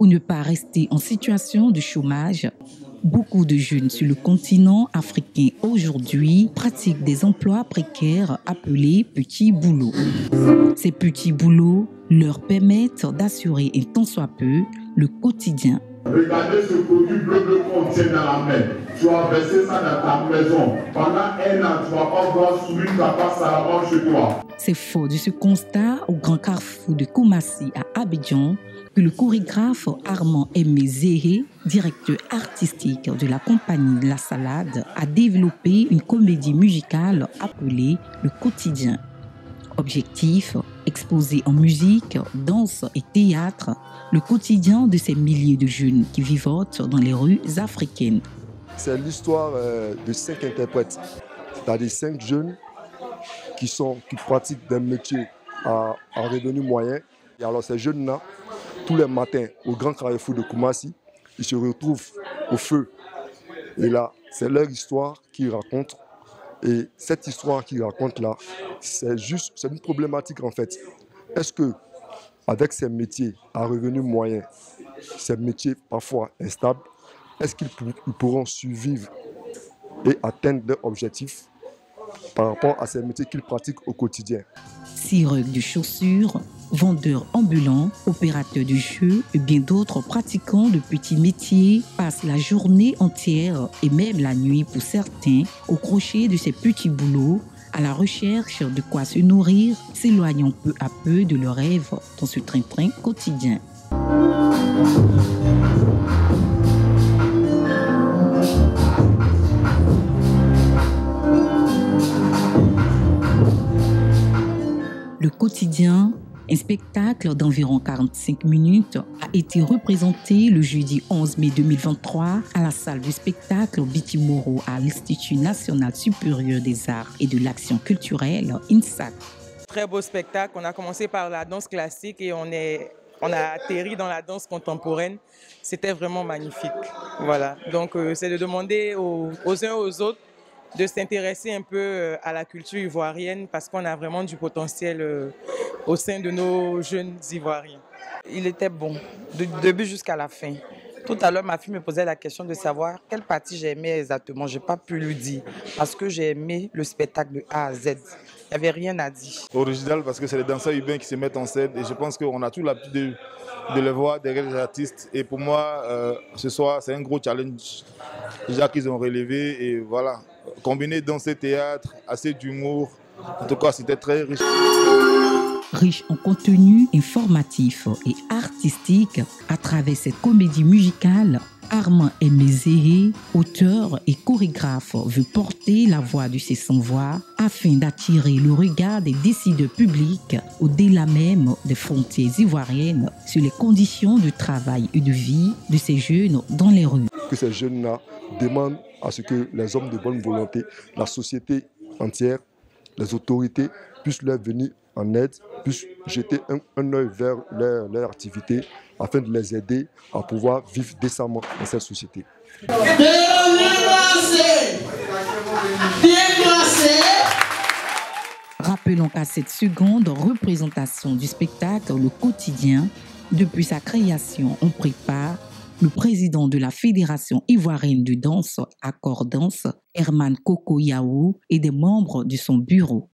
Pour ne pas rester en situation de chômage, beaucoup de jeunes sur le continent africain aujourd'hui pratiquent des emplois précaires appelés petits boulots. Ces petits boulots leur permettent d'assurer un tant soit peu le quotidien. Regardez ce produit bleu qu'on tient dans la main. Tu vas verser ça dans ta maison. Pendant un an, tu ne vas pas voir sourire ta passe à la banque chez toi. C'est fort de ce constat au grand carrefour de Koumassi à Abidjan que le chorégraphe Armand Aimé Zéhé, directeur artistique de la compagnie La Salade, a développé une comédie musicale appelée Le Quotidien. Objectif, exposer en musique, danse et théâtre le quotidien de ces milliers de jeunes qui vivotent dans les rues africaines. C'est l'histoire de 5 interprètes, c'est-à-dire 5 jeunes qui pratiquent des métiers à revenu moyen. Et alors ces jeunes-là, tous les matins, au grand carrefour de Koumassi, ils se retrouvent au feu. Et là, c'est leur histoire qu'ils racontent. Et cette histoire qu'ils racontent là, c'est une problématique en fait. Est-ce que, avec ces métiers à revenu moyen, ces métiers parfois instables, est-ce qu'ils pourront survivre et atteindre leurs objectifs par rapport à ces métiers qu'ils pratiquent au quotidien? Cireurs de chaussures, vendeurs ambulants, opérateurs de jeux et bien d'autres pratiquants de petits métiers passent la journée entière et même la nuit pour certains au crochet de ces petits boulots, à la recherche de quoi se nourrir, s'éloignant peu à peu de leurs rêves dans ce train-train quotidien. Le Quotidien, un spectacle d'environ 45 minutes, a été représenté le jeudi 11 mai 2023 à la salle du spectacle Bitimoro à l'Institut national supérieur des arts et de l'action culturelle, INSAC. Très beau spectacle. On a commencé par la danse classique et on a atterri dans la danse contemporaine. C'était vraiment magnifique. Voilà. Donc, c'est de demander aux uns aux autres de s'intéresser un peu à la culture ivoirienne parce qu'on a vraiment du potentiel au sein de nos jeunes Ivoiriens. Il était bon, du début jusqu'à la fin. Tout à l'heure, ma fille me posait la question de savoir quelle partie j'aimais exactement. Je n'ai pas pu lui dire parce que j'ai aimé le spectacle de A à Z. Il n'y avait rien à dire. Original parce que c'est les danseurs urbains qui se mettent en scène et je pense qu'on a tout l'habitude de les voir derrière les artistes. Et pour moi, ce soir, c'est un gros challenge déjà qu'ils ont relevé et voilà. Combiné danse et théâtre, assez d'humour, en tout cas c'était très riche. Riche en contenu informatif et artistique à travers cette comédie musicale, Armand Aimé Zéhé, auteur et chorégraphe, veut porter la voix de ses sans-voix afin d'attirer le regard des décideurs publics au-delà même des frontières ivoiriennes sur les conditions de travail et de vie de ces jeunes dans les rues. Que ces jeunes-là demandent à ce que les hommes de bonne volonté, la société entière, les autorités puissent leur venir en aide, puissent jeter un œil vers leur activité afin de les aider à pouvoir vivre décemment dans cette société. Rappelons qu'à cette seconde représentation du spectacle Le Quotidien, depuis sa création, on prépare le président de la Fédération ivoirienne de danse, Accord Danse, Herman Koko Yaou, et des membres de son bureau.